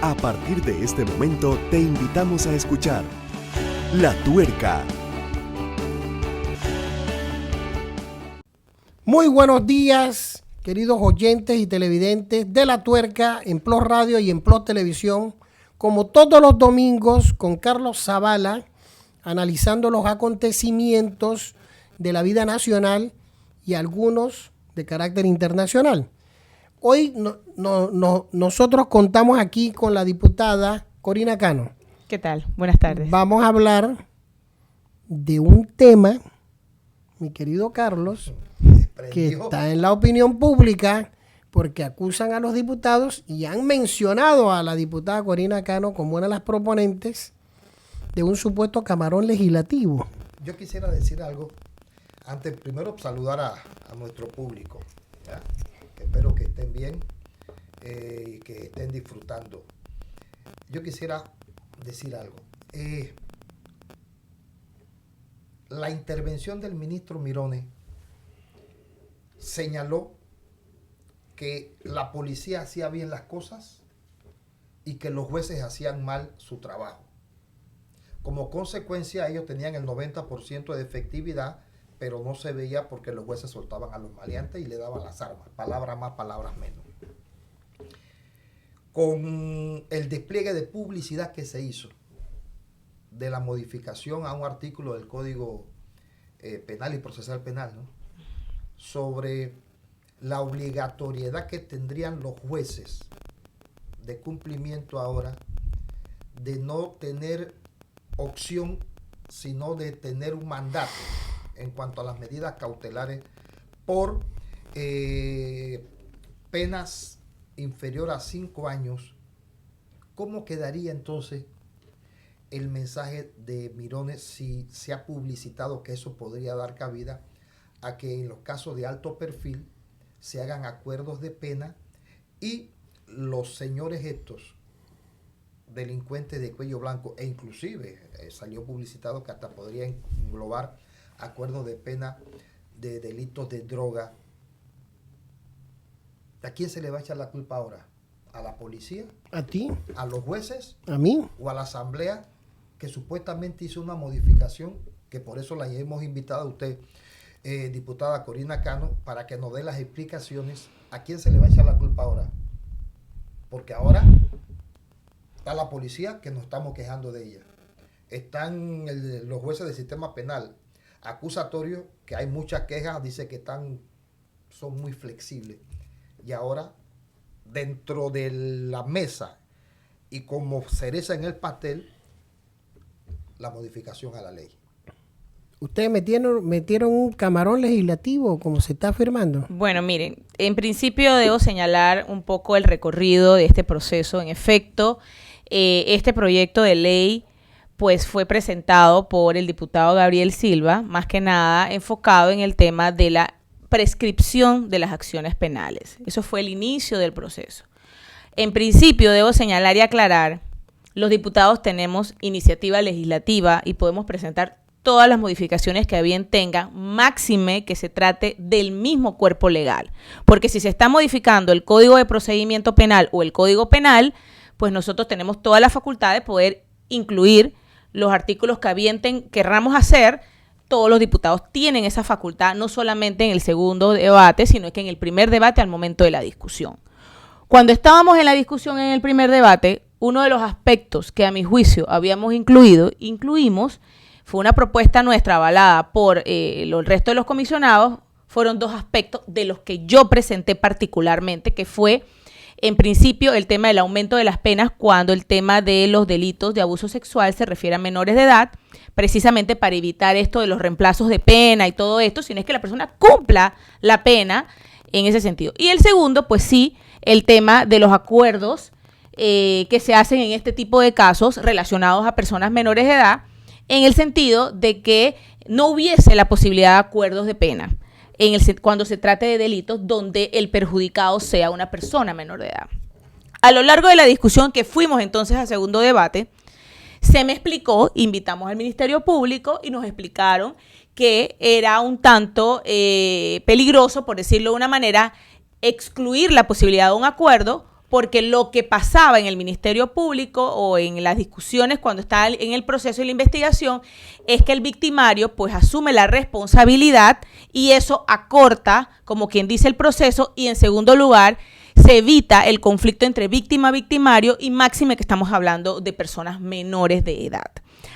A partir de este momento te invitamos a escuchar La Tuerca. Muy buenos días, queridos oyentes y televidentes de La Tuerca en PLOS Radio y en PLOS Televisión. Como todos los domingos, con Carlos Zavala, analizando los acontecimientos de la vida nacional y algunos de carácter internacional. Hoy nosotros contamos aquí con la diputada Corina Cano. ¿Qué tal? Buenas tardes. Vamos a hablar de un tema, mi querido Carlos, que está en la opinión pública porque acusan a los diputados y han mencionado a la diputada Corina Cano como una de las proponentes de un supuesto camarón legislativo. Yo quisiera decir algo. Antes, primero saludar a nuestro público, ¿ya? Espero que estén bien y que estén disfrutando. Yo quisiera decir algo. La intervención del ministro Mirones señaló que la policía hacía bien las cosas y que los jueces hacían mal su trabajo. Como consecuencia, ellos tenían el 90% de efectividad, pero no se veía porque los jueces soltaban a los maleantes y le daban las armas. Palabras más, palabras menos. Con el despliegue de publicidad que se hizo de la modificación a un artículo del Código Penal y Procesal Penal, ¿no?, sobre la obligatoriedad que tendrían los jueces de cumplimiento ahora de no tener opción, sino de tener un mandato en cuanto a las medidas cautelares por penas inferior a 5 años, ¿cómo quedaría entonces el mensaje de Mirones si se ha publicitado que eso podría dar cabida a que en los casos de alto perfil se hagan acuerdos de pena y los señores estos delincuentes de cuello blanco, e inclusive salió publicitado que hasta podría englobar acuerdos de pena de delitos de droga? ¿A quién se le va a echar la culpa ahora? ¿A la policía? ¿A ti? ¿A los jueces? ¿A mí? ¿O a la asamblea que supuestamente hizo una modificación, que por eso la hemos invitado a usted, diputada Corina Cano, para que nos dé las explicaciones? ¿A quién se le va a echar la culpa ahora? Porque ahora está la policía, que nos estamos quejando de ella. Están los jueces del sistema penal acusatorio, que hay muchas quejas, dice que son muy flexibles. Y ahora, dentro de la mesa y como cereza en el pastel, la modificación a la ley. ¿Ustedes metieron un camarón legislativo, como se está afirmando? Bueno, miren, en principio debo señalar un poco el recorrido de este proceso. En efecto, este proyecto de ley pues fue presentado por el diputado Gabriel Silva, más que nada enfocado en el tema de la prescripción de las acciones penales. Eso fue el inicio del proceso. En principio, debo señalar y aclarar, los diputados tenemos iniciativa legislativa y podemos presentar todas las modificaciones que a bien tengan, máxime que se trate del mismo cuerpo legal. Porque si se está modificando el Código de Procedimiento Penal o el Código Penal, pues nosotros tenemos toda la facultad de poder incluir los artículos que a bien querramos hacer. Todos los diputados tienen esa facultad, no solamente en el segundo debate, sino que en el primer debate al momento de la discusión. Cuando estábamos en la discusión en el primer debate, uno de los aspectos que a mi juicio incluimos, fue una propuesta nuestra avalada por el resto de los comisionados. Fueron 2 aspectos de los que yo presenté particularmente, que fue, en principio, el tema del aumento de las penas cuando el tema de los delitos de abuso sexual se refiere a menores de edad, precisamente para evitar esto de los reemplazos de pena y todo esto, sino es que la persona cumpla la pena en ese sentido. Y el segundo, pues sí, el tema de los acuerdos que se hacen en este tipo de casos relacionados a personas menores de edad, en el sentido de que no hubiese la posibilidad de acuerdos de pena cuando se trate de delitos donde el perjudicado sea una persona menor de edad. A lo largo de la discusión que fuimos entonces al segundo debate, se me explicó, invitamos al Ministerio Público y nos explicaron que era un tanto peligroso, por decirlo de una manera, excluir la posibilidad de un acuerdo porque lo que pasaba en el Ministerio Público o en las discusiones cuando estaba en el proceso de la investigación es que el victimario pues asume la responsabilidad y eso acorta, como quien dice, el proceso, y en segundo lugar se evita el conflicto entre víctima-victimario, y máxime que estamos hablando de personas menores de edad.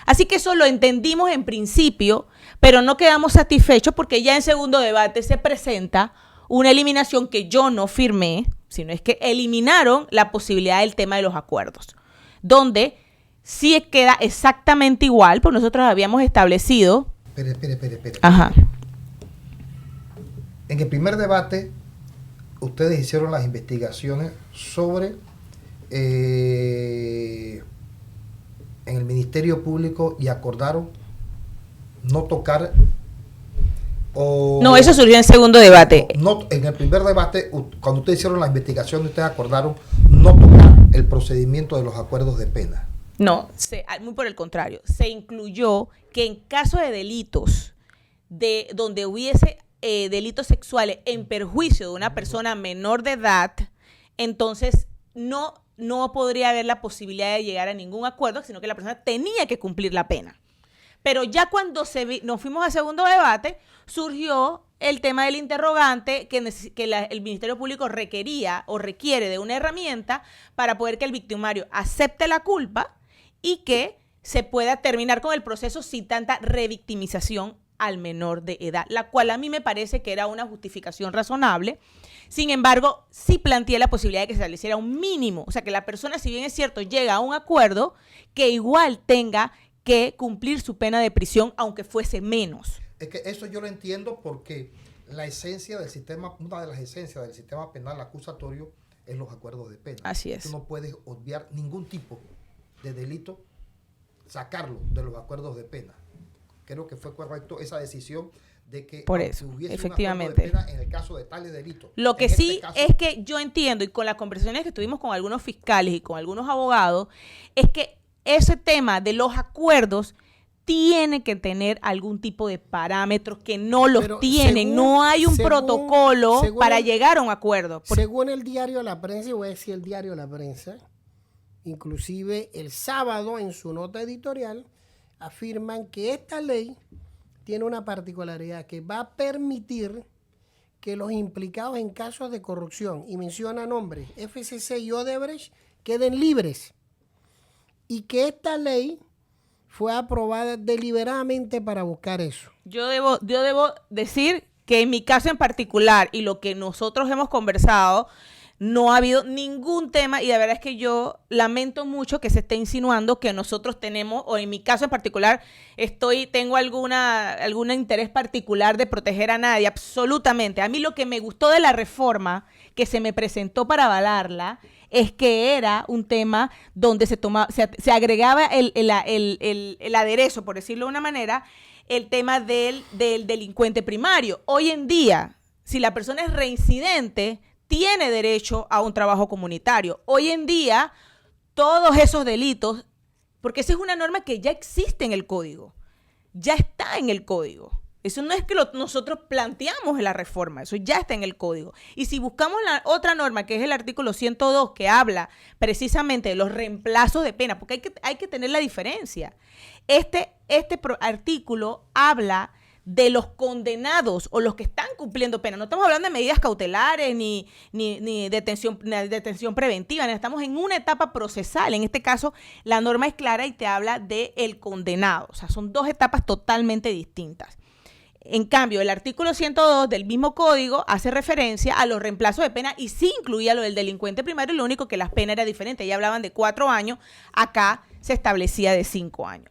Así que eso lo entendimos en principio, pero no quedamos satisfechos porque ya en segundo debate se presenta una eliminación que yo no firmé, sino es que eliminaron la posibilidad del tema de los acuerdos, donde sí queda exactamente igual, porque nosotros habíamos establecido... Espere. Ajá. En el primer debate, ustedes hicieron las investigaciones sobre en el Ministerio Público y acordaron no tocar o... No, eso surgió en segundo debate. No, en el primer debate, cuando ustedes hicieron la investigación, ustedes acordaron no tocar el procedimiento de los acuerdos de pena. No, muy por el contrario. Se incluyó que en caso de delitos donde hubiese delitos sexuales en perjuicio de una persona menor de edad, entonces no podría haber la posibilidad de llegar a ningún acuerdo, sino que la persona tenía que cumplir la pena. Pero ya cuando nos fuimos a segundo debate, surgió el tema del interrogante que el Ministerio Público requería o requiere de una herramienta para poder que el victimario acepte la culpa y que se pueda terminar con el proceso sin tanta revictimización al menor de edad, la cual a mí me parece que era una justificación razonable. Sin embargo, sí planteé la posibilidad de que se estableciera un mínimo, o sea, que la persona, si bien es cierto, llega a un acuerdo, que igual tenga que cumplir su pena de prisión, aunque fuese menos. Es que eso yo lo entiendo porque la esencia del sistema, una de las esencias del sistema penal acusatorio es los acuerdos de pena. Así es. Tú no puedes obviar ningún tipo de delito, sacarlo de los acuerdos de pena. Creo que fue correcto esa decisión de que por eso, hubiese efectivamente, un acuerdo de pena en el caso de tales delitos. Lo que sí es que yo entiendo, y con las conversaciones que tuvimos con algunos fiscales y con algunos abogados, es que ese tema de los acuerdos tiene que tener algún tipo de parámetros que no los tienen. No hay un protocolo para llegar a un acuerdo. Según el diario La Prensa, y voy a decir el diario La Prensa, inclusive el sábado en su nota editorial, afirman que esta ley tiene una particularidad que va a permitir que los implicados en casos de corrupción, y menciona nombres, FCC y Odebrecht, queden libres. Y que esta ley fue aprobada deliberadamente para buscar eso. Yo debo decir que en mi caso en particular y lo que nosotros hemos conversado, no ha habido ningún tema, y la verdad es que yo lamento mucho que se esté insinuando que nosotros tenemos, o en mi caso en particular, tengo algún interés particular de proteger a nadie, absolutamente. A mí lo que me gustó de la reforma que se me presentó para avalarla es que era un tema donde se agregaba el aderezo, por decirlo de una manera, el tema del delincuente primario. Hoy en día, si la persona es reincidente, tiene derecho a un trabajo comunitario. Hoy en día, todos esos delitos, porque esa es una norma que ya existe en el código, ya está en el código. Eso no es que nosotros planteamos en la reforma, eso ya está en el código. Y si buscamos la otra norma, que es el artículo 102, que habla precisamente de los reemplazos de pena, porque hay que tener la diferencia. Este artículo habla de los condenados o los que están cumpliendo pena. No estamos hablando de medidas cautelares ni detención preventiva, estamos en una etapa procesal. En este caso, la norma es clara y te habla del condenado. O sea, son dos etapas totalmente distintas. En cambio, el artículo 102 del mismo código hace referencia a los reemplazos de pena y sí incluía lo del delincuente primario, lo único que las penas era diferente. Ya hablaban de 4 años, acá se establecía de 5 años.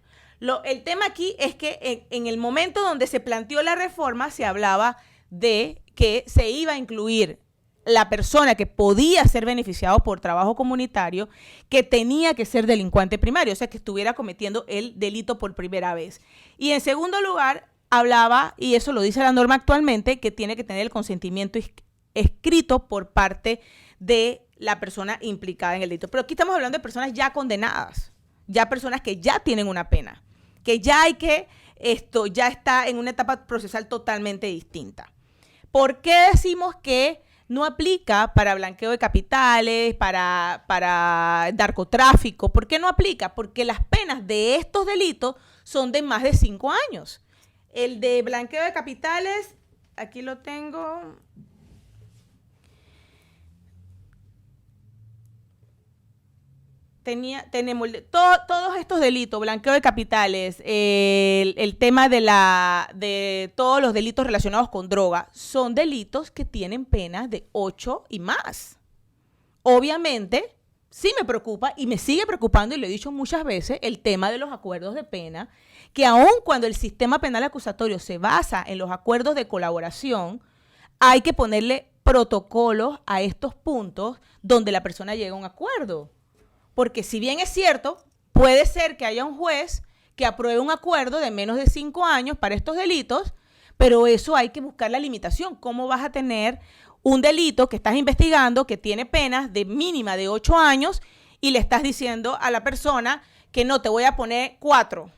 El tema aquí es que en el momento donde se planteó la reforma se hablaba de que se iba a incluir la persona que podía ser beneficiado por trabajo comunitario, que tenía que ser delincuente primario, o sea, que estuviera cometiendo el delito por primera vez. Y en segundo lugar, hablaba, y eso lo dice la norma actualmente, que tiene que tener el consentimiento escrito por parte de la persona implicada en el delito. Pero aquí estamos hablando de personas ya condenadas, ya personas que ya tienen una pena, que ya ya está en una etapa procesal totalmente distinta. ¿Por qué decimos que no aplica para blanqueo de capitales, para narcotráfico. ¿Por qué no aplica? Porque las penas de estos delitos son de más de 5 años. El de blanqueo de capitales, aquí lo tengo. Tenemos todos estos delitos, blanqueo de capitales, el tema de todos los delitos relacionados con droga, son delitos que tienen penas de 8 y más. Obviamente, sí me preocupa y me sigue preocupando, y lo he dicho muchas veces, el tema de los acuerdos de pena, que aun cuando el sistema penal acusatorio se basa en los acuerdos de colaboración, hay que ponerle protocolos a estos puntos donde la persona llega a un acuerdo. Porque si bien es cierto, puede ser que haya un juez que apruebe un acuerdo de menos de 5 años para estos delitos, pero eso hay que buscar la limitación. ¿Cómo vas a tener un delito que estás investigando que tiene penas de mínima de 8 años y le estás diciendo a la persona que no, te voy a poner 4,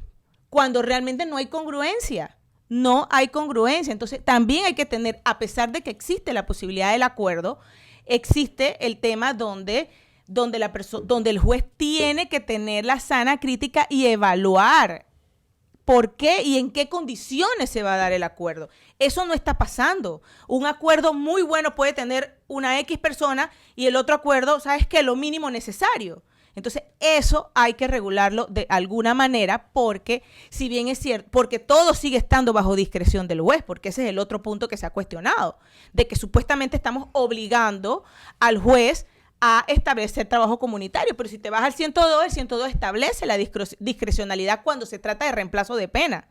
cuando realmente no hay congruencia? No hay congruencia. Entonces, también hay que tener, a pesar de que existe la posibilidad del acuerdo, existe el tema donde el juez tiene que tener la sana crítica y evaluar por qué y en qué condiciones se va a dar el acuerdo. Eso no está pasando. Un acuerdo muy bueno puede tener una X persona y el otro acuerdo, ¿sabes qué? Lo mínimo necesario. Entonces, eso hay que regularlo de alguna manera, porque si bien es cierto, porque todo sigue estando bajo discreción del juez, porque ese es el otro punto que se ha cuestionado, de que supuestamente estamos obligando al juez a establecer trabajo comunitario, pero si te vas al 102, el 102 establece la discrecionalidad cuando se trata de reemplazo de pena.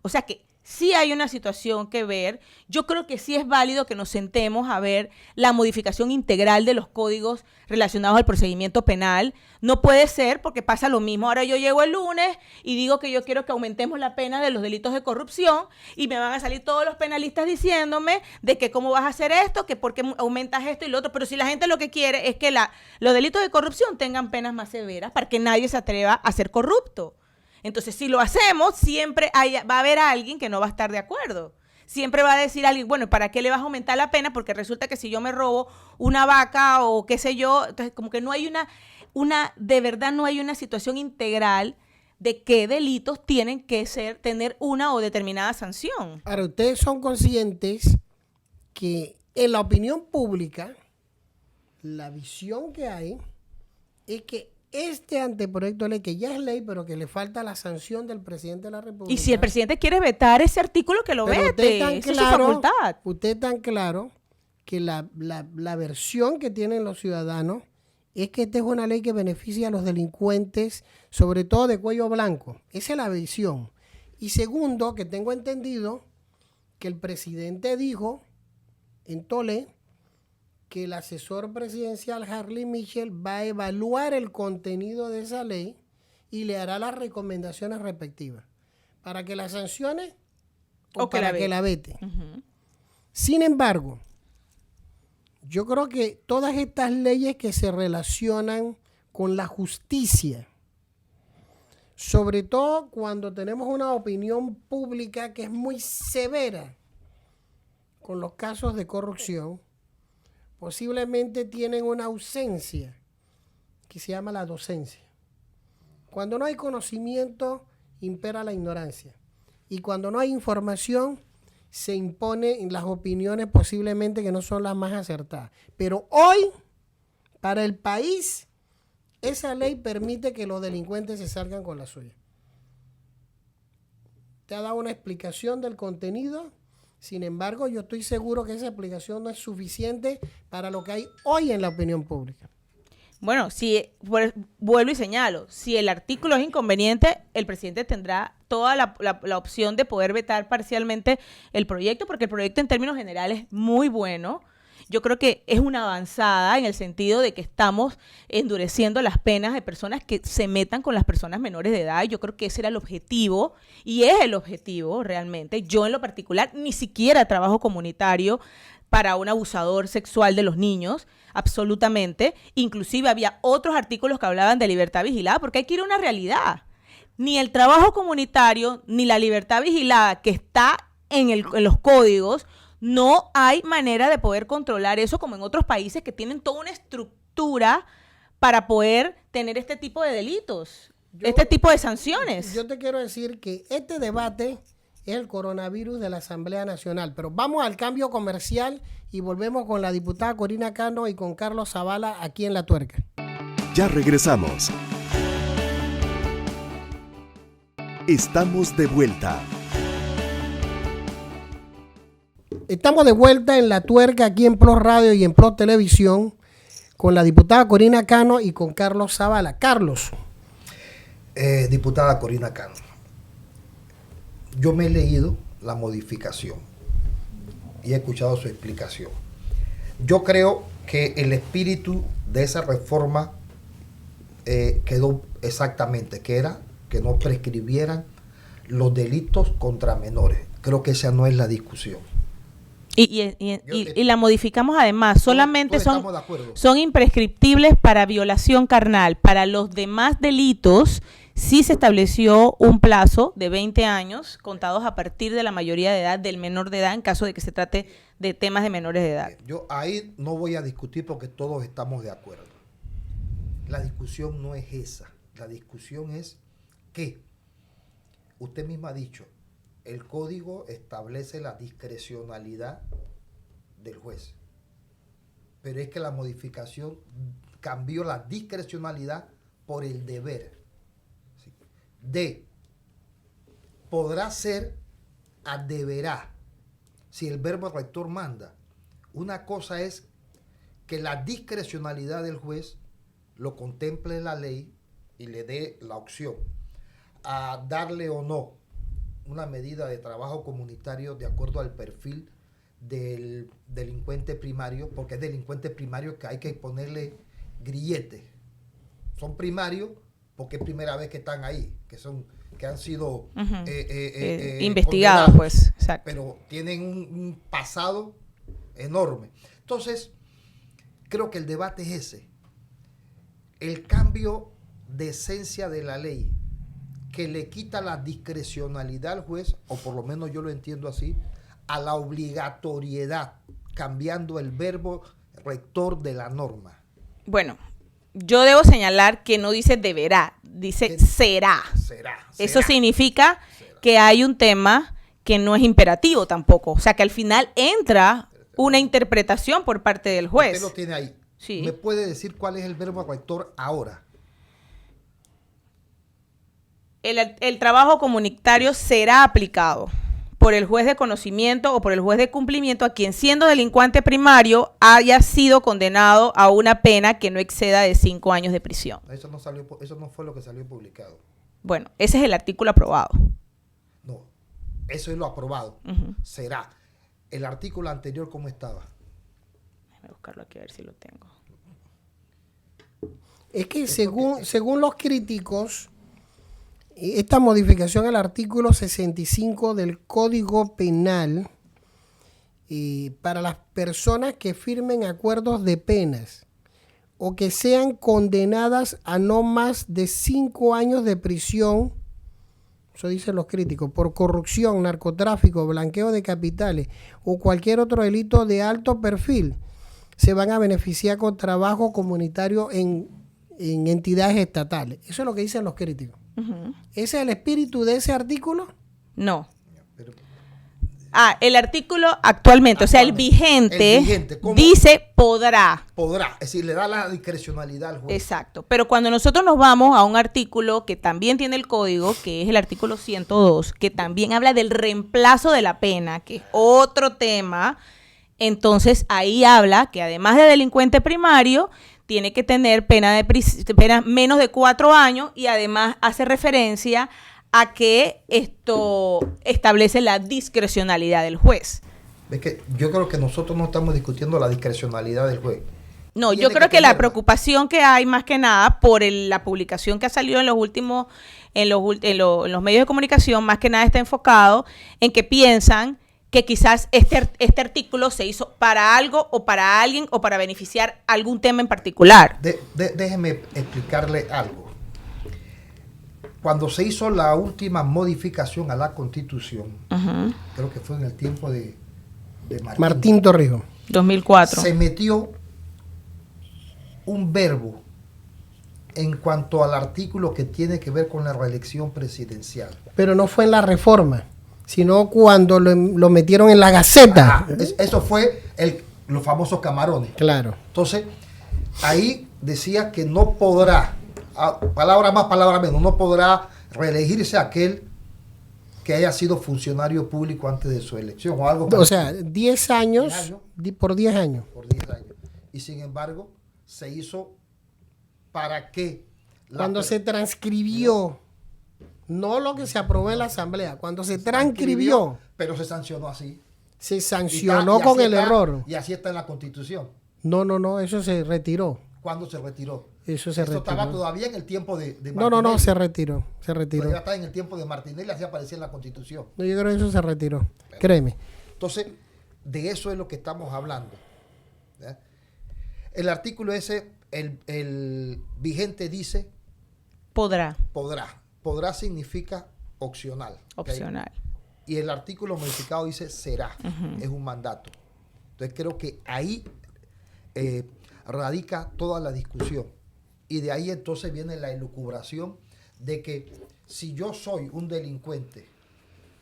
O sea que sí hay una situación que ver. Yo creo que sí es válido que nos sentemos a ver la modificación integral de los códigos relacionados al procedimiento penal. No puede ser porque pasa lo mismo. Ahora yo llego el lunes y digo que yo quiero que aumentemos la pena de los delitos de corrupción y me van a salir todos los penalistas diciéndome de que cómo vas a hacer esto, que por qué aumentas esto y lo otro. Pero si la gente lo que quiere es que los delitos de corrupción tengan penas más severas para que nadie se atreva a ser corrupto. Entonces, si lo hacemos, siempre va a haber alguien que no va a estar de acuerdo. Siempre va a decir alguien, bueno, ¿para qué le vas a aumentar la pena? Porque resulta que si yo me robo una vaca o qué sé yo, entonces como que no hay de verdad no hay una situación integral de qué delitos tienen que tener una o determinada sanción. Ahora, ustedes son conscientes que en la opinión pública, la visión que hay es que este anteproyecto de ley, que ya es ley, pero que le falta la sanción del presidente de la República. Y si el presidente quiere vetar ese artículo, que lo vete. Esa es su facultad. Usted es tan claro que la versión que tienen los ciudadanos es que esta es una ley que beneficia a los delincuentes, sobre todo de cuello blanco. Esa es la visión. Y segundo, que tengo entendido que el presidente dijo en Tolé que el asesor presidencial Harley Mitchell va a evaluar el contenido de esa ley y le hará las recomendaciones respectivas para que la sancione o para que la vete. Uh-huh. Sin embargo, yo creo que todas estas leyes que se relacionan con la justicia, sobre todo cuando tenemos una opinión pública que es muy severa con los casos de corrupción, posiblemente tienen una ausencia que se llama la docencia. Cuando no hay conocimiento, impera la ignorancia. Y cuando no hay información, se imponen las opiniones posiblemente que no son las más acertadas. Pero hoy, para el país, esa ley permite que los delincuentes se salgan con la suya. Te ha dado una explicación del contenido. Sin embargo, yo estoy seguro que esa explicación no es suficiente para lo que hay hoy en la opinión pública. Bueno, vuelvo y señalo, si el artículo es inconveniente, el presidente tendrá toda la opción de poder vetar parcialmente el proyecto, porque el proyecto en términos generales es muy bueno. Yo creo que es una avanzada en el sentido de que estamos endureciendo las penas de personas que se metan con las personas menores de edad. Yo creo que ese era el objetivo y es el objetivo realmente. Yo en lo particular ni siquiera trabajo comunitario para un abusador sexual de los niños, absolutamente. Inclusive había otros artículos que hablaban de libertad vigilada, porque hay que ir a una realidad. Ni el trabajo comunitario ni la libertad vigilada que está en los códigos No hay manera de poder controlar eso como en otros países que tienen toda una estructura para poder tener este tipo de delitos, este tipo de sanciones. Yo te quiero decir que este debate es el coronavirus de la Asamblea Nacional, pero vamos al cambio comercial y volvemos con la diputada Corina Cano y con Carlos Zavala aquí en La Tuerca. Ya regresamos. Estamos de vuelta. Estamos de vuelta en La Tuerca aquí en Plus Radio y en Plus Televisión con la diputada Corina Cano y con Carlos Zavala. Carlos. Diputada Corina Cano, yo me he leído la modificación y he escuchado su explicación. Yo creo que el espíritu de esa reforma quedó exactamente, que era que no prescribieran los delitos contra menores. Creo que esa no es la discusión. Y la modificamos además, solamente todos son imprescriptibles para violación carnal. Para los demás delitos sí se estableció un plazo de 20 años contados a partir de la mayoría de edad del menor de edad en caso de que se trate de temas de menores de edad. Yo ahí no voy a discutir porque todos estamos de acuerdo. La discusión no es esa. La discusión es que usted misma ha dicho, el código establece la discrecionalidad del juez. Pero es que la modificación cambió la discrecionalidad por el deber. ¿Sí? Podrá ser a deberá, si el verbo rector manda. Una cosa es que la discrecionalidad del juez lo contemple la ley y le dé la opción a darle o no una medida de trabajo comunitario de acuerdo al perfil del delincuente primario, porque es delincuente primario que hay que ponerle grilletes. Son primarios porque es primera vez que están ahí, que han sido investigados, pues, exacto. Pero tienen un pasado enorme. Entonces, creo que el debate es ese. El cambio de esencia de la ley que le quita la discrecionalidad al juez, o por lo menos yo lo entiendo así, a la obligatoriedad, cambiando el verbo rector de la norma. Bueno, yo debo señalar que no dice deberá, dice será. Eso significa que hay un tema que no es imperativo tampoco, o sea que al final entra una interpretación por parte del juez. Usted lo tiene ahí. Sí. ¿Me puede decir cuál es el verbo rector ahora? El trabajo comunitario será aplicado por el juez de conocimiento o por el juez de cumplimiento a quien, siendo delincuente primario, haya sido condenado a una pena que no exceda de 5 años de prisión. Eso no fue lo que salió publicado. Bueno, ese es el artículo aprobado. No, eso es lo aprobado. Será. El artículo anterior, ¿cómo estaba? Déjame buscarlo aquí a ver si lo tengo. Es que según los críticos, esta modificación al artículo 65 del Código Penal para las personas que firmen acuerdos de penas o que sean condenadas a no más de 5 años de prisión, eso dicen los críticos, por corrupción, narcotráfico, blanqueo de capitales o cualquier otro delito de alto perfil, se van a beneficiar con trabajo comunitario en entidades estatales. Eso es lo que dicen los críticos. ¿Ese es el espíritu de ese artículo? No. El artículo actualmente, o sea, el vigente dice podrá. Podrá, es decir, le da la discrecionalidad al juez. Exacto, pero cuando nosotros nos vamos a un artículo que también tiene el código, que es el artículo 102, que también habla del reemplazo de la pena, que es otro tema, entonces ahí habla que además de delincuente primario, tiene que tener pena menos de 4 años y además hace referencia a que esto establece la discrecionalidad del juez. Es que yo creo que nosotros no estamos discutiendo la discrecionalidad del juez. No, yo creo que la preocupación que hay más que nada por la publicación que ha salido en los últimos, en los medios de comunicación, más que nada está enfocado en que piensan que quizás este artículo se hizo para algo o para alguien o para beneficiar algún tema en particular. Déjeme explicarle algo. Cuando se hizo la última modificación a la Constitución, creo que fue en el tiempo de de Martín Torrijos. 2004. se metió un verbo en cuanto al artículo que tiene que ver con la reelección presidencial. Pero no fue en la reforma, sino cuando lo metieron en la Gaceta. Eso fue los famosos camarones. Claro. Entonces, ahí decía que no podrá, palabra más, palabra menos, no podrá reelegirse aquel que haya sido funcionario público antes de su elección o algo. O sea, 10 años, por 10 años. Por 10 años. Y sin embargo, se hizo para que... Cuando se transcribió, no lo que se aprobó en la Asamblea, cuando se transcribió, pero se sancionó así. se sancionó con el error. Y así está en la Constitución. No, eso se retiró. ¿Cuándo se retiró? Eso se retiró. Estaba todavía en el tiempo de No, Martinelli. se retiró. Todavía está en el tiempo de Martinelli, así aparecía en la Constitución. No, yo creo que eso se retiró. Créeme. Entonces, de eso es lo que estamos hablando. ¿Ya? El artículo ese, el vigente dice Podrá. podrá. Podrá significa opcional. ¿ok? Opcional. Y el artículo modificado dice será. Es un mandato. Entonces creo que ahí radica toda la discusión. Y de ahí entonces viene la elucubración de que si yo soy un delincuente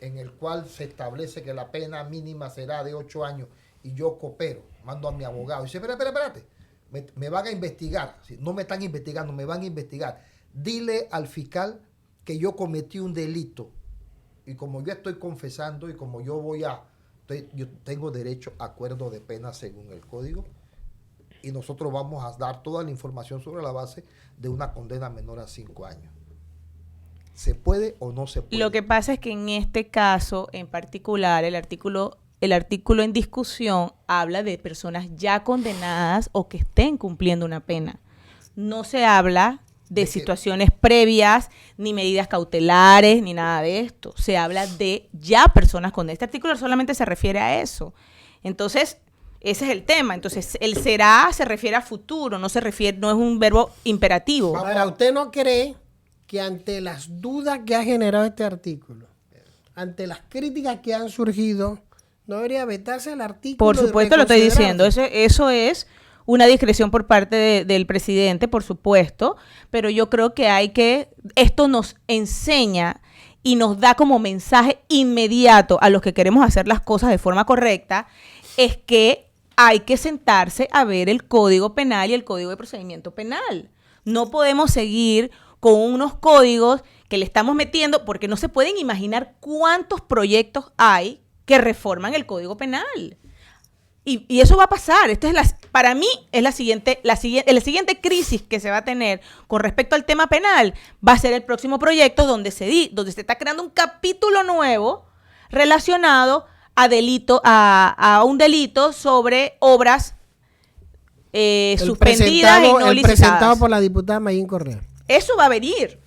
en el cual se establece que la pena mínima será de 8 años y yo coopero, mando a mi abogado y dice, espérate, me van a investigar. No me están investigando, me van a investigar. Dile al fiscal que yo cometí un delito y como yo estoy confesando y como yo yo tengo derecho a acuerdo de pena según el código y nosotros vamos a dar toda la información sobre la base de una condena menor a 5 años. ¿Se puede o no se puede? Lo que pasa es que en este caso en particular, el artículo en discusión habla de personas ya condenadas o que estén cumpliendo una pena. No se habla de situaciones previas, ni medidas cautelares, ni nada de esto. Se habla de ya personas condenadas. Este artículo solamente se refiere a eso. Entonces, ese es el tema. Entonces, el será se refiere a futuro, no es un verbo imperativo. Ahora, ¿usted no cree que ante las dudas que ha generado este artículo, ante las críticas que han surgido, no debería vetarse el artículo? Por supuesto, lo estoy diciendo. Eso es una discreción por parte del presidente, por supuesto, pero yo creo que esto nos enseña y nos da como mensaje inmediato a los que queremos hacer las cosas de forma correcta, es que hay que sentarse a ver el Código Penal y el Código de Procedimiento Penal. No podemos seguir con unos códigos que le estamos metiendo, porque no se pueden imaginar cuántos proyectos hay que reforman el Código Penal. Y eso va a pasar. Para mí es la siguiente crisis que se va a tener con respecto al tema penal. Va a ser el próximo proyecto donde se está creando un capítulo nuevo relacionado a un delito sobre obras suspendidas y no licitadas. Presentado por la diputada Mayín Correa. Eso va a venir,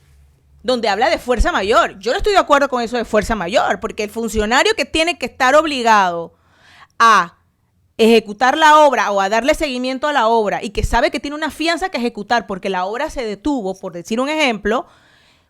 donde habla de fuerza mayor. Yo no estoy de acuerdo con eso de fuerza mayor, porque el funcionario que tiene que estar obligado a ejecutar la obra o a darle seguimiento a la obra y que sabe que tiene una fianza que ejecutar porque la obra se detuvo, por decir un ejemplo,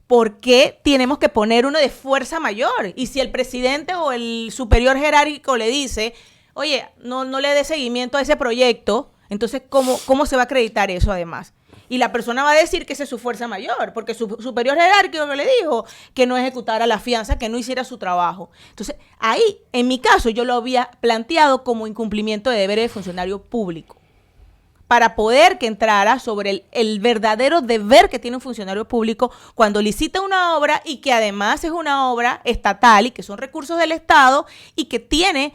¿por qué tenemos que poner uno de fuerza mayor? Y si el presidente o el superior jerárquico le dice, oye, no le dé seguimiento a ese proyecto, entonces, ¿cómo se va a acreditar eso además? Y la persona va a decir que esa es su fuerza mayor, porque su superior jerárquico le dijo que no ejecutara la fianza, que no hiciera su trabajo. Entonces, ahí, en mi caso, yo lo había planteado como incumplimiento de deberes de funcionario público, para poder que entrara sobre el verdadero deber que tiene un funcionario público cuando licita una obra y que además es una obra estatal y que son recursos del Estado y que tiene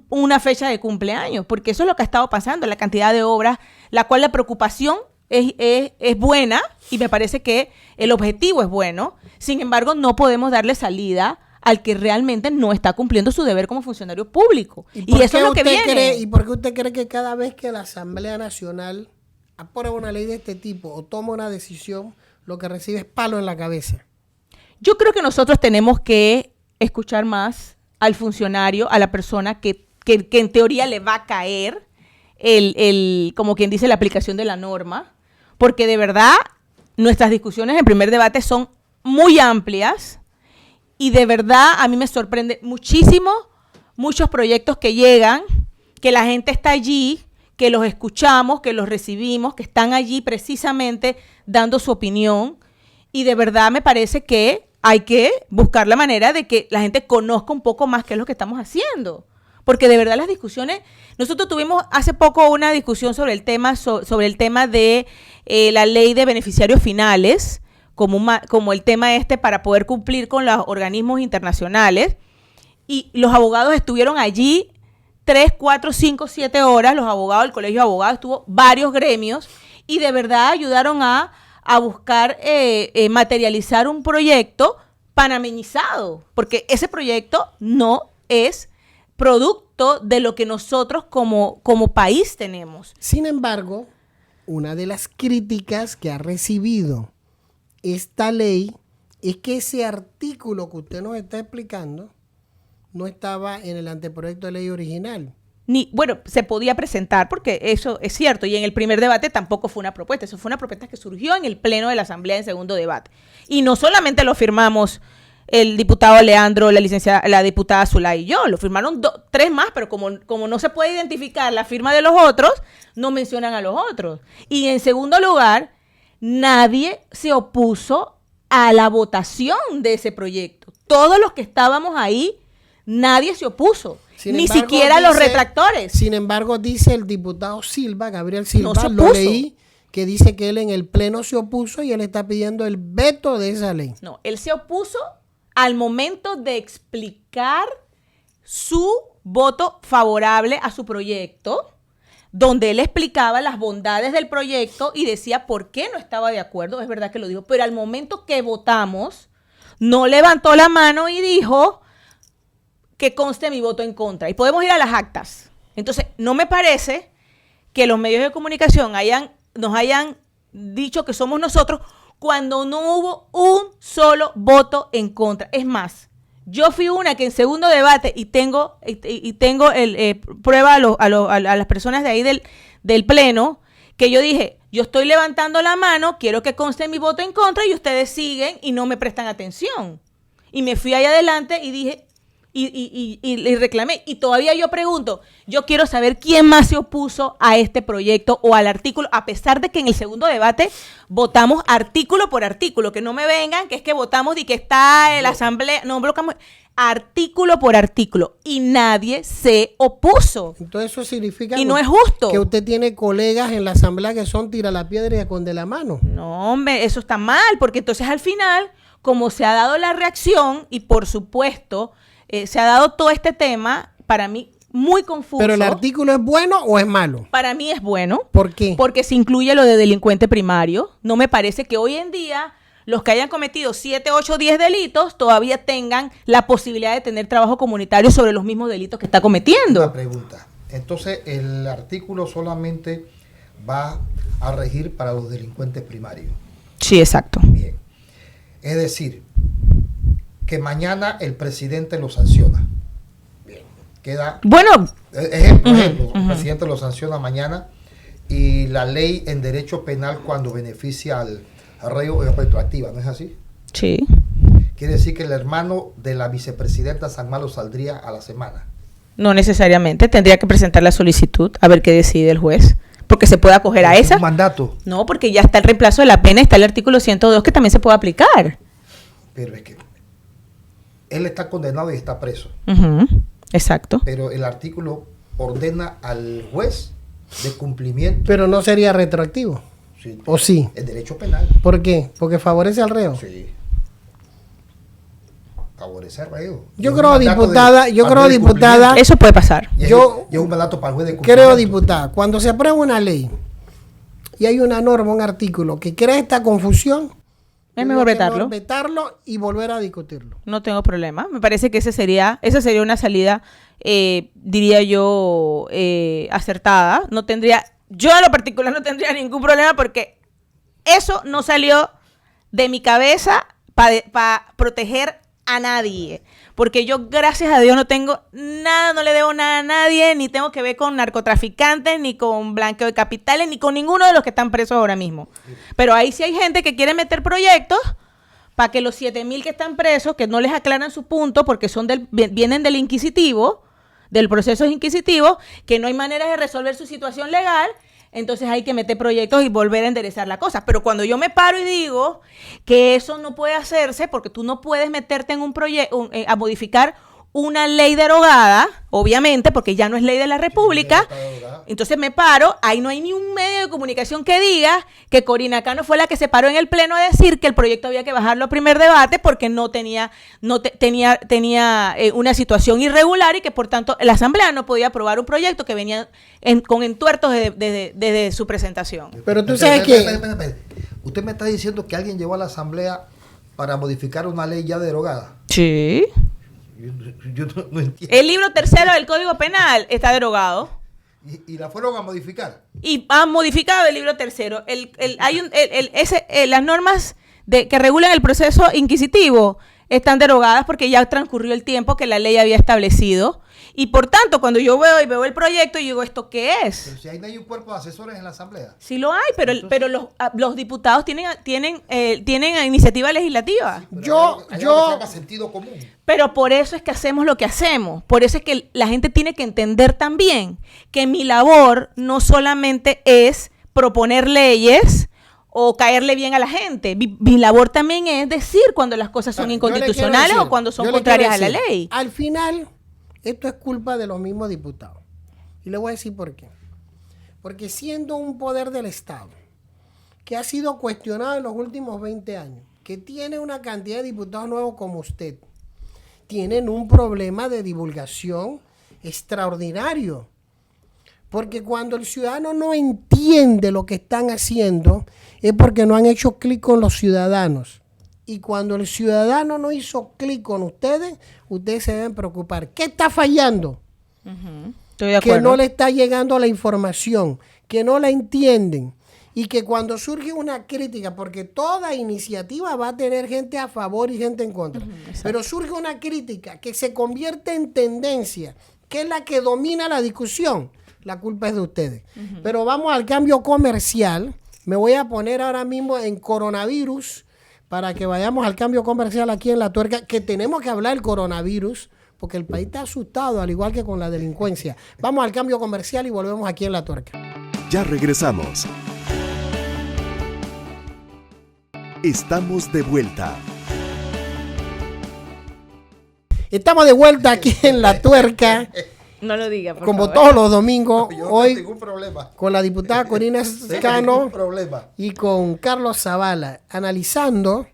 una fecha de cumpleaños, porque eso es lo que ha estado pasando, la cantidad de obras, la cual la preocupación es buena y me parece que el objetivo es bueno. Sin embargo, no podemos darle salida al que realmente no está cumpliendo su deber como funcionario público. Y eso es lo que viene. ¿Y por qué usted cree que cada vez que la Asamblea Nacional aprueba una ley de este tipo o toma una decisión, lo que recibe es palo en la cabeza? Yo creo que nosotros tenemos que escuchar más al funcionario, a la persona que en teoría le va a caer como quien dice, la aplicación de la norma, porque de verdad nuestras discusiones en primer debate son muy amplias y de verdad a mí me sorprende muchísimo muchos proyectos que llegan, que la gente está allí, que los escuchamos, que los recibimos, que están allí precisamente dando su opinión. Y de verdad me parece que hay que buscar la manera de que la gente conozca un poco más qué es lo que estamos haciendo. Porque de verdad las discusiones, nosotros tuvimos hace poco una discusión sobre el tema, de la ley de beneficiarios finales, como el tema para poder cumplir con los organismos internacionales. Y los abogados estuvieron allí 3, 4, 5, 7 horas, los abogados, el colegio de abogados estuvo varios gremios y de verdad ayudaron a buscar materializar un proyecto panameñizado, porque ese proyecto no es producto de lo que nosotros como país tenemos. Sin embargo, una de las críticas que ha recibido esta ley es que ese artículo que usted nos está explicando no estaba en el anteproyecto de ley original. Bueno, se podía presentar porque eso es cierto, y en el primer debate tampoco fue una propuesta, eso fue una propuesta que surgió en el pleno de la Asamblea en segundo debate. Y no solamente lo firmamos el diputado Leandro, la diputada Zulay y yo, lo firmaron 3 más, pero como no se puede identificar la firma de los otros, no mencionan a los otros. Y en segundo lugar, nadie se opuso a la votación de ese proyecto. Todos los que estábamos ahí, nadie se opuso. Ni siquiera los retractores. Sin embargo, dice el diputado Silva, Gabriel Silva, no se lo opuso. leí, que dice que él en el pleno se opuso y él está pidiendo el veto de esa ley. No, él se opuso al momento de explicar su voto favorable a su proyecto, donde él explicaba las bondades del proyecto y decía por qué no estaba de acuerdo. Es verdad que lo dijo, pero al momento que votamos, no levantó la mano y dijo que conste mi voto en contra. Y podemos ir a las actas. Entonces, no me parece que los medios de comunicación nos hayan dicho que somos nosotros cuando no hubo un solo voto en contra. Es más, yo fui una que en segundo debate, y tengo prueba a las personas de ahí del pleno, que yo dije, yo estoy levantando la mano, quiero que conste mi voto en contra, y ustedes siguen y no me prestan atención. Y me fui ahí adelante y dije, y reclamé. Y todavía yo pregunto, yo quiero saber quién más se opuso a este proyecto o al artículo, a pesar de que en el segundo debate votamos artículo por artículo, que no me vengan, que es que votamos y que está en la asamblea, no bloqueamos artículo por artículo y nadie se opuso. Entonces eso significa y no es justo que usted tiene colegas en la asamblea que son tira la piedra y esconde la mano. No, hombre, eso está mal, porque entonces al final, como se ha dado la reacción y por supuesto se ha dado todo este tema, para mí, muy confuso. ¿Pero el artículo es bueno o es malo? Para mí es bueno. ¿Por qué? Porque se incluye lo de delincuente primario. No me parece que hoy en día los que hayan cometido 7, 8, 10 delitos todavía tengan la posibilidad de tener trabajo comunitario sobre los mismos delitos que está cometiendo. Una pregunta. Entonces, el artículo solamente va a regir para los delincuentes primarios. Sí, exacto. Bien. Es decir, que mañana el presidente lo sanciona. Bien. Queda. Bueno. Ejemplo, el presidente lo sanciona mañana y la ley en derecho penal cuando beneficia al reo es retroactiva, ¿no es así? Sí. Quiere decir que el hermano de la vicepresidenta San Malo saldría a la semana. No necesariamente, tendría que presentar la solicitud a ver qué decide el juez. Porque se puede acoger a esa. ¿Un mandato? No, porque ya está el reemplazo de la pena, está el artículo 102 que también se puede aplicar. Pero es que él está condenado y está preso. Exacto. Pero el artículo ordena al juez de cumplimiento. Pero no sería retroactivo. Sí, ¿O sí? El derecho penal. ¿Por qué? Porque favorece al reo. Sí. Favorece al reo. Yo creo, diputada, eso puede pasar. Yo un mandato para el juez de cumplimiento. creo, diputada, cuando se aprueba una ley y hay una norma, un artículo que crea esta confusión, Es mejor vetarlo. Vetarlo y volver a discutirlo. No tengo problema. Me parece que esa sería una salida, diría yo, acertada. Yo en lo particular no tendría ningún problema porque eso no salió de mi cabeza para proteger a nadie. Porque yo, gracias a Dios, no tengo nada, no le debo nada a nadie, ni tengo que ver con narcotraficantes, ni con blanqueo de capitales, ni con ninguno de los que están presos ahora mismo. Pero ahí sí hay gente que quiere meter proyectos para que los 7,000 que están presos, que no les aclaran su punto porque vienen del inquisitivo, del proceso inquisitivo, que no hay maneras de resolver su situación legal, entonces hay que meter proyectos y volver a enderezar la cosa. Pero cuando yo me paro y digo que eso no puede hacerse, porque tú no puedes meterte en un proyecto, a modificar una ley derogada, obviamente, porque ya no es ley de la República, entonces me paro, ahí no hay ni un medio de comunicación que diga que Corina Cano fue la que se paró en el pleno a decir que el proyecto había que bajarlo a primer debate porque tenía una situación irregular y que por tanto la Asamblea no podía aprobar un proyecto que venía con entuertos desde su presentación. Pero tú sabes que... Espera. Usted me está diciendo que alguien llevó a la Asamblea para modificar una ley ya derogada. Sí. Yo no entiendo. El libro tercero del Código Penal está derogado. ¿Y la fueron a modificar? Y han modificado el libro tercero. Las normas que regulan el proceso inquisitivo están derogadas porque ya transcurrió el tiempo que la ley había establecido. Y por tanto, cuando yo veo el proyecto, yo digo, ¿esto qué es? Pero si ahí no hay un cuerpo de asesores en la Asamblea. Sí lo hay, pero los diputados tienen iniciativa legislativa. Pero hay algo que se llama sentido común. Pero por eso es que hacemos lo que hacemos. Por eso es que la gente tiene que entender también que mi labor no solamente es proponer leyes o caerle bien a la gente. Mi labor también es decir cuando las cosas son inconstitucionales o cuando son contrarias a la ley. Al final, esto es culpa de los mismos diputados. Y le voy a decir por qué. Porque siendo un poder del Estado que ha sido cuestionado en los últimos 20 años, que tiene una cantidad de diputados nuevos como usted, tienen un problema de divulgación extraordinario. Porque cuando el ciudadano no entiende lo que están haciendo, es porque no han hecho clic con los ciudadanos. Y cuando el ciudadano no hizo clic con ustedes se deben preocupar. ¿Qué está fallando? Estoy de acuerdo. Que no le está llegando la información, que no la entienden. Y que cuando surge una crítica, porque toda iniciativa va a tener gente a favor y gente en contra, pero surge una crítica que se convierte en tendencia, que es la que domina la discusión, la culpa es de ustedes. Pero vamos al cambio comercial. Me voy a poner ahora mismo en coronavirus para que vayamos al cambio comercial aquí en La Tuerca, que tenemos que hablar del coronavirus, porque el país está asustado, al igual que con la delincuencia. Vamos al cambio comercial y volvemos aquí en La Tuerca. Ya regresamos. Estamos de vuelta. Estamos de vuelta aquí en La Tuerca, No lo diga, por como favor. todos los domingos, Yo hoy no tengo un problema. con la diputada Corina Cano Problema. y con Carlos Zavala, analizando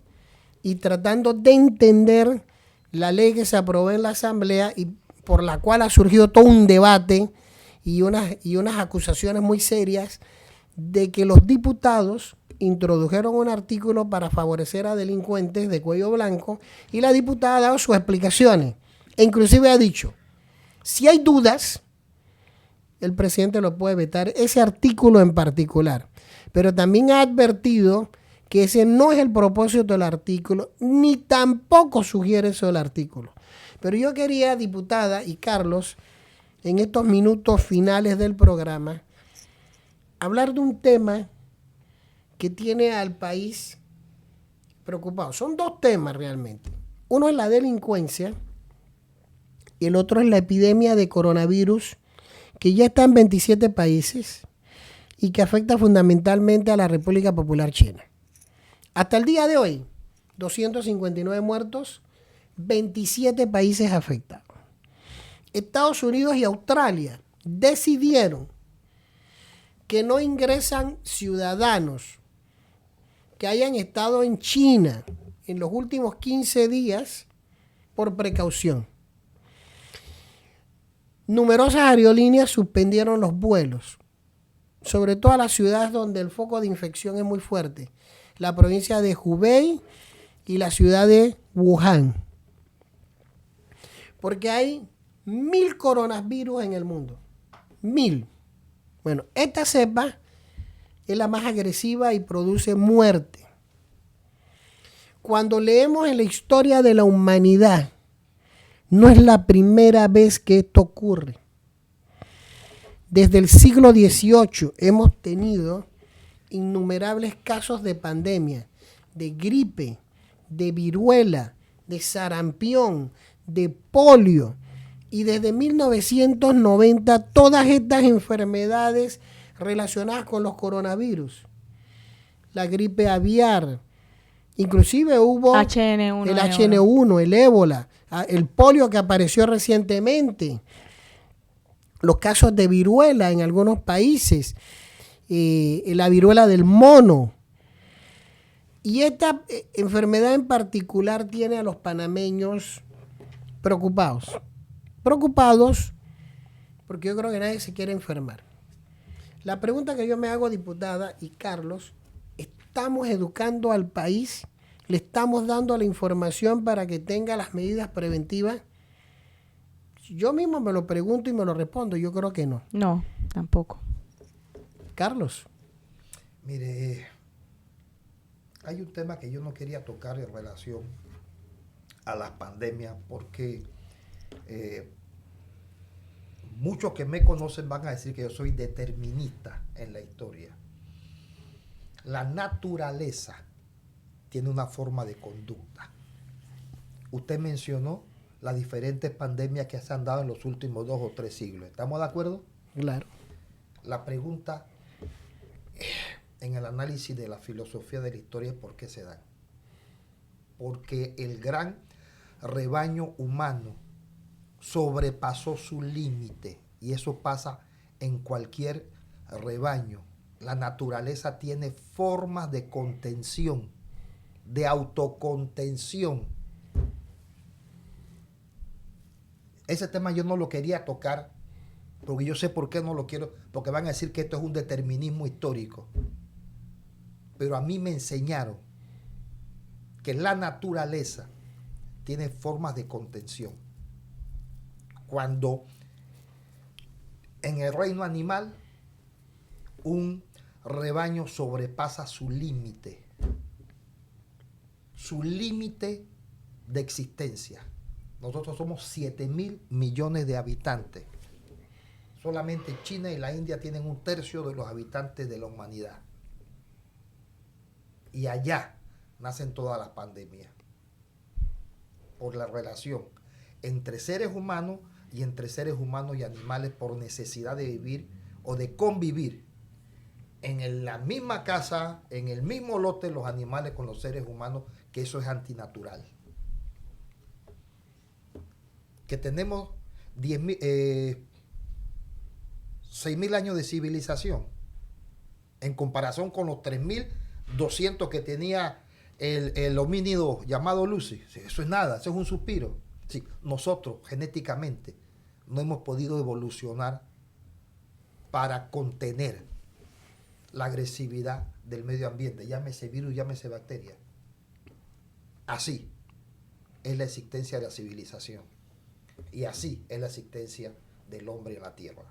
y tratando de entender la ley que se aprobó en la Asamblea y por la cual ha surgido todo un debate y unas acusaciones muy serias de que los diputados introdujeron un artículo para favorecer a delincuentes de cuello blanco y la diputada ha dado sus explicaciones e inclusive ha dicho, si hay dudas, el presidente lo puede vetar, ese artículo en particular, pero también ha advertido que ese no es el propósito del artículo, ni tampoco sugiere eso el artículo. Pero yo quería, diputada y Carlos, en estos minutos finales del programa, hablar de un tema que tiene al país preocupado. Son dos temas realmente. Uno es la delincuencia y el otro es la epidemia de coronavirus que ya está en 27 países y que afecta fundamentalmente a la República Popular China. Hasta el día de hoy, 259 muertos, 27 países afectados. Estados Unidos y Australia decidieron que no ingresan ciudadanos que hayan estado en China en los últimos 15 días por precaución. Numerosas aerolíneas suspendieron los vuelos, sobre todo a las ciudades donde el foco de infección es muy fuerte, la provincia de Hubei y la ciudad de Wuhan. Porque hay 1000 coronavirus en el mundo. 1000. Bueno, esta cepa es la más agresiva y produce muerte. Cuando leemos en la historia de la humanidad, no es la primera vez que esto ocurre. Desde el siglo XVIII hemos tenido innumerables casos de pandemia, de gripe, de viruela, de sarampión, de polio. Y desde 1990 todas estas enfermedades relacionadas con los coronavirus, la gripe aviar, inclusive hubo HN1, el HN1, el ébola, el polio que apareció recientemente, los casos de viruela en algunos países, la viruela del mono. Y esta enfermedad en particular tiene a los panameños preocupados porque yo creo que nadie se quiere enfermar. La pregunta que yo me hago, diputada y Carlos, ¿estamos educando al país? ¿Le estamos dando la información para que tenga las medidas preventivas? Yo mismo me lo pregunto y me lo respondo. Yo creo que no. No, tampoco. Carlos. Mire, hay un tema que yo no quería tocar en relación a las pandemias porque muchos que me conocen van a decir que yo soy determinista en la historia. La naturaleza tiene una forma de conducta. Usted mencionó las diferentes pandemias que se han dado en los últimos 2 o 3 siglos. ¿Estamos de acuerdo? Claro. La pregunta en el análisis de la filosofía de la historia es por qué se dan. Porque el gran rebaño humano sobrepasó su límite y eso pasa en cualquier rebaño. La naturaleza tiene formas de contención, de autocontención. Ese tema yo no lo quería tocar porque yo sé por qué no lo quiero, porque van a decir que esto es un determinismo histórico. Pero a mí me enseñaron que la naturaleza tiene formas de contención. Cuando en el reino animal un rebaño sobrepasa su límite de existencia. Nosotros somos 7.000 millones de habitantes. Solamente China y la India tienen 1/3 de los habitantes de la humanidad. Y allá nacen todas las pandemias. Por la relación entre seres humanos y entre seres humanos y animales por necesidad de vivir o de convivir en la misma casa, en el mismo lote, los animales con los seres humanos, que eso es antinatural. Que tenemos 6.000 años de civilización en comparación con los 3.200 que tenía el homínido llamado Lucy. Eso es nada, eso es un suspiro. Sí, nosotros genéticamente no hemos podido evolucionar para contener la agresividad del medio ambiente, llámese virus, llámese bacteria. Así es la existencia de la civilización y así es la existencia del hombre en la tierra.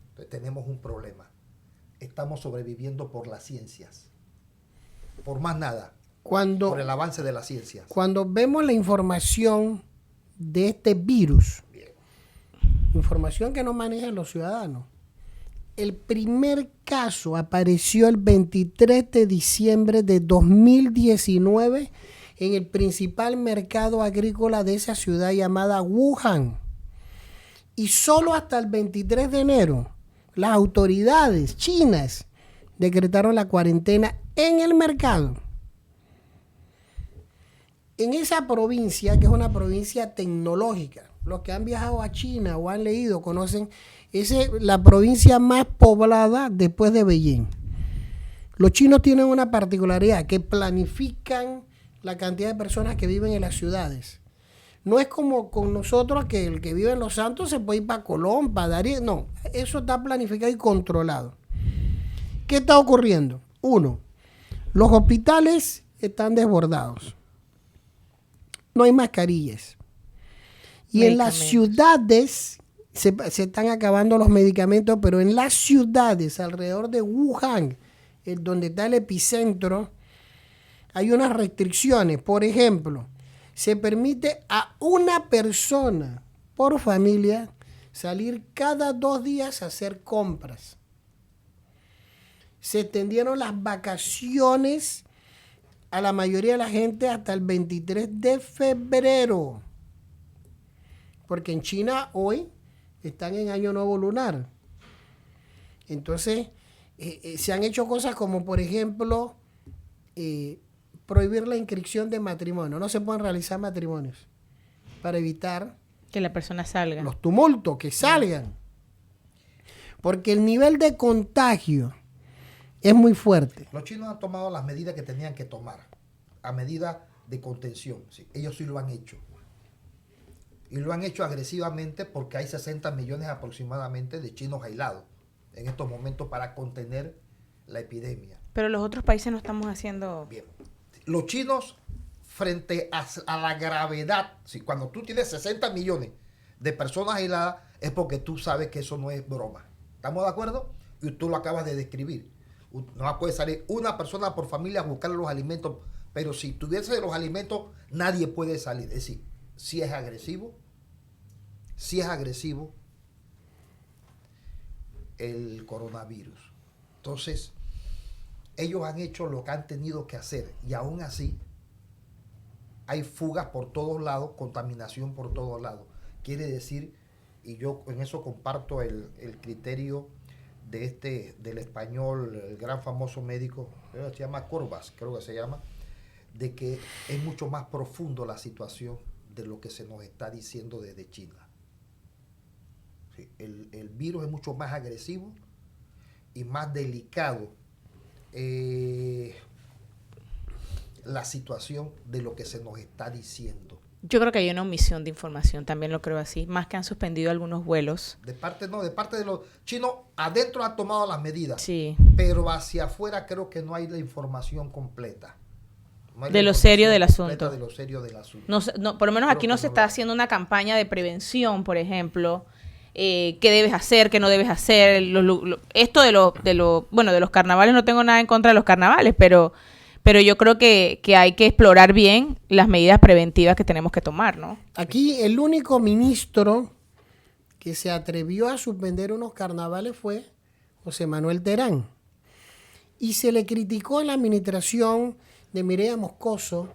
Entonces tenemos un problema. Estamos sobreviviendo por las ciencias, por más nada, por el avance de las ciencias. Cuando vemos la información de este virus, información que no manejan los ciudadanos, el primer caso apareció el 23 de diciembre de 2019 en el principal mercado agrícola de esa ciudad llamada Wuhan. Y solo hasta el 23 de enero las autoridades chinas decretaron la cuarentena en el mercado. En esa provincia, que es una provincia tecnológica, los que han viajado a China o han leído, conocen, es la provincia más poblada después de Beijing. Los chinos tienen una particularidad, que planifican la cantidad de personas que viven en las ciudades. No es como con nosotros, que el que vive en Los Santos se puede ir para Colón, para Darío. No, eso está planificado y controlado. ¿Qué está ocurriendo? 1, los hospitales están desbordados. No hay mascarillas. Y en las ciudades se están acabando los medicamentos, pero en las ciudades alrededor de Wuhan, donde está el epicentro, hay unas restricciones. Por ejemplo, se permite a una persona por familia salir cada 2 días a hacer compras. Se extendieron las vacaciones a la mayoría de la gente hasta el 23 de febrero. porque en China hoy están en Año Nuevo Lunar. Entonces, se han hecho cosas como, por ejemplo, prohibir la inscripción de matrimonio. No se pueden realizar matrimonios para evitar Que la persona salga. los tumultos, que salgan. Porque el nivel de contagio es muy fuerte. Los chinos han tomado las medidas que tenían que tomar, a medida de contención. Sí, ellos sí lo han hecho. Y lo han hecho agresivamente porque hay 60 millones aproximadamente de chinos aislados en estos momentos para contener la epidemia. Pero los otros países no estamos haciendo... Bien. Los chinos, frente a la gravedad, si cuando tú tienes 60 millones de personas aisladas, es porque tú sabes que eso no es broma. ¿Estamos de acuerdo? Y tú lo acabas de describir. No puede salir una persona por familia a buscar los alimentos, pero si tuviese los alimentos, nadie puede salir. Es decir, si es agresivo el coronavirus. Entonces, ellos han hecho lo que han tenido que hacer y aún así hay fugas por todos lados, contaminación por todos lados. Quiere decir, y yo en eso comparto el criterio del español, el gran famoso médico, se llama Corbas, creo que se llama, de que es mucho más profundo la situación de lo que se nos está diciendo desde China. Sí, el virus es mucho más agresivo y más delicado la situación de lo que se nos está diciendo. Yo creo que hay una omisión de información, también lo creo así, más que han suspendido algunos vuelos. De parte de los chinos, adentro han tomado las medidas, Sí. pero hacia afuera creo que no hay la información completa. No hay De la lo serio del información completa asunto. De lo serio del asunto. No, por lo menos Creo aquí que no se no está lo- haciendo una campaña de prevención, por ejemplo, qué debes hacer, qué no debes hacer. Esto de los carnavales, no tengo nada en contra de los carnavales, pero yo creo que hay que explorar bien las medidas preventivas que tenemos que tomar, ¿no? Aquí el único ministro que se atrevió a suspender unos carnavales fue José Manuel Terán. Y se le criticó en la administración de Mireya Moscoso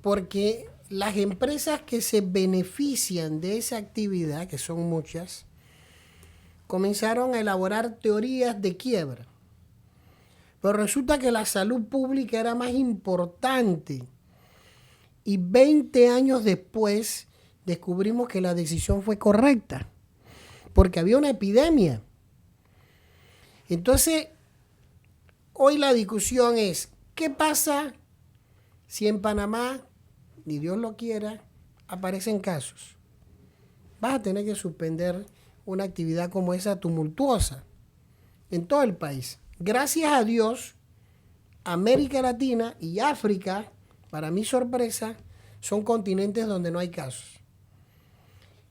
porque las empresas que se benefician de esa actividad, que son muchas, comenzaron a elaborar teorías de quiebra. Pero resulta que la salud pública era más importante. Y 20 años después descubrimos que la decisión fue correcta, porque había una epidemia. Entonces, hoy la discusión es, ¿qué pasa si en Panamá, ni Dios lo quiera, aparecen casos? Vas a tener que suspender una actividad como esa tumultuosa en todo el país. Gracias a Dios, América Latina y África, para mi sorpresa, son continentes donde no hay casos.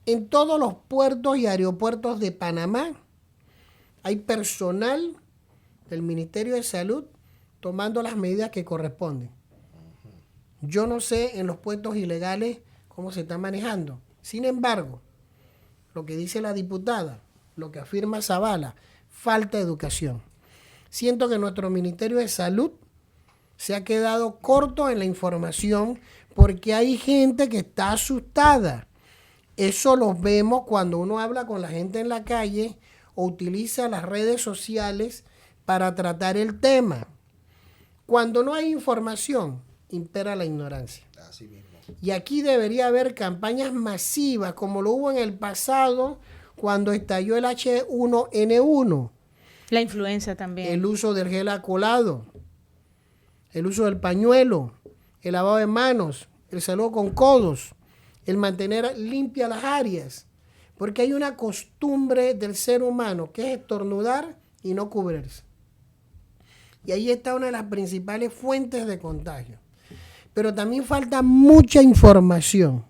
En todos los puertos y aeropuertos de Panamá hay personal del Ministerio de Salud tomando las medidas que corresponden. Yo no sé en los puertos ilegales cómo se está manejando. Sin embargo, lo que dice la diputada, lo que afirma Zavala, falta de educación. Siento que nuestro Ministerio de Salud se ha quedado corto en la información porque hay gente que está asustada. Eso lo vemos cuando uno habla con la gente en la calle o utiliza las redes sociales para tratar el tema. Cuando no hay información, impera la ignorancia. Así mismo. Y aquí debería haber campañas masivas, como lo hubo en el pasado cuando estalló el H1N1. La influenza también. El uso del gel alcoholado, el uso del pañuelo, el lavado de manos, el saludo con codos, el mantener limpias las áreas. Porque hay una costumbre del ser humano que es estornudar y no cubrirse. Y ahí está una de las principales fuentes de contagio. Pero también falta mucha información.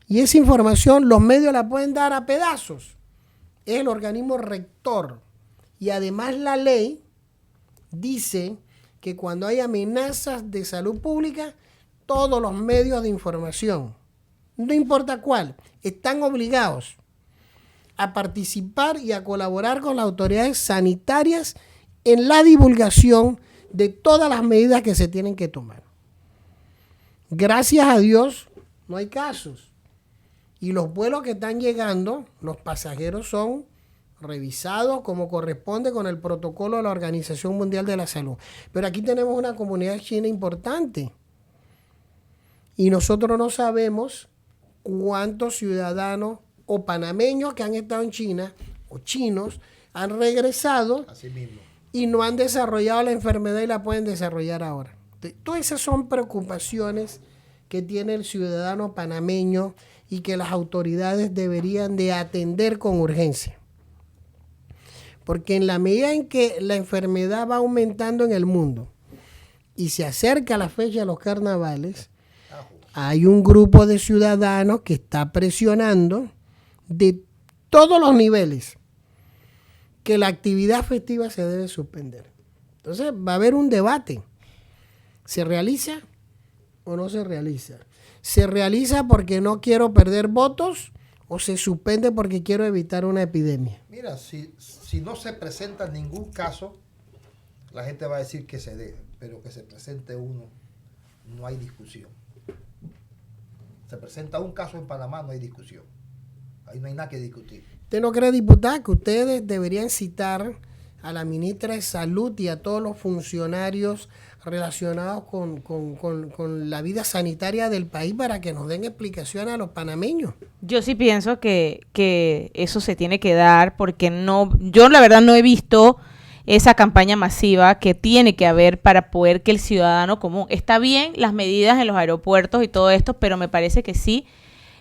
Y esa información los medios la pueden dar a pedazos. Es el organismo rector. Y además la ley dice que cuando hay amenazas de salud pública, todos los medios de información, no importa cuál, están obligados a participar y a colaborar con las autoridades sanitarias en la divulgación de todas las medidas que se tienen que tomar. Gracias a Dios, no hay casos. Y los vuelos que están llegando, los pasajeros son revisados como corresponde con el protocolo de la Organización Mundial de la Salud. Pero aquí tenemos una comunidad china importante. Y nosotros no sabemos cuántos ciudadanos o panameños que han estado en China o chinos han regresado Así mismo. y no han desarrollado la enfermedad y la pueden desarrollar ahora. Todas esas son preocupaciones que tiene el ciudadano panameño y que las autoridades deberían de atender con urgencia. Porque en la medida en que la enfermedad va aumentando en el mundo y se acerca la fecha de los carnavales, hay un grupo de ciudadanos que está presionando de todos los niveles que la actividad festiva se debe suspender. Entonces va a haber un debate. ¿Se realiza o no se realiza? ¿Se realiza porque no quiero perder votos o se suspende porque quiero evitar una epidemia? Mira, si no se presenta ningún caso, la gente va a decir que se deje, pero que se presente uno, no hay discusión. Se presenta un caso en Panamá, no hay discusión. Ahí no hay nada que discutir. ¿Usted no cree, diputada, que ustedes deberían citar a la ministra de Salud y a todos los funcionarios relacionados con la vida sanitaria del país para que nos den explicaciones a los panameños? Yo sí pienso que eso se tiene que dar porque yo la verdad no he visto esa campaña masiva que tiene que haber para poder que el ciudadano común, está bien las medidas en los aeropuertos y todo esto, pero me parece que sí,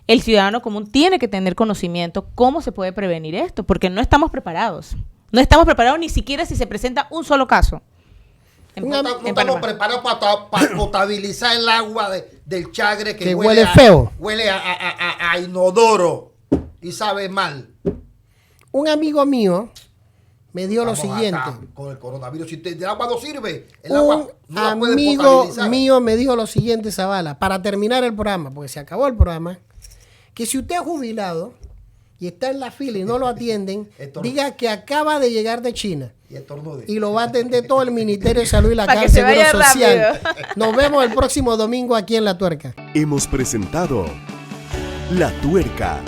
el ciudadano común tiene que tener conocimiento cómo se puede prevenir esto, porque no estamos preparados. No estamos preparados ni siquiera si se presenta un solo caso. No estamos preparados para potabilizar el agua del Chagre que huele feo. Huele a inodoro y sabe mal. Un amigo mío me dijo lo siguiente. Con el coronavirus, si el agua no sirve, el Un agua no la puede amigo potabilizar. mío me dijo lo siguiente, Zavala, para terminar el programa, porque se acabó el programa, que si usted es jubilado y está en la fila y no lo atienden, diga que acaba de llegar de China. Y lo va a atender todo el Ministerio de Salud y la Para Caja que de se Seguro vaya Social. rápido. Nos vemos el próximo domingo aquí en La Tuerca. Hemos presentado La Tuerca,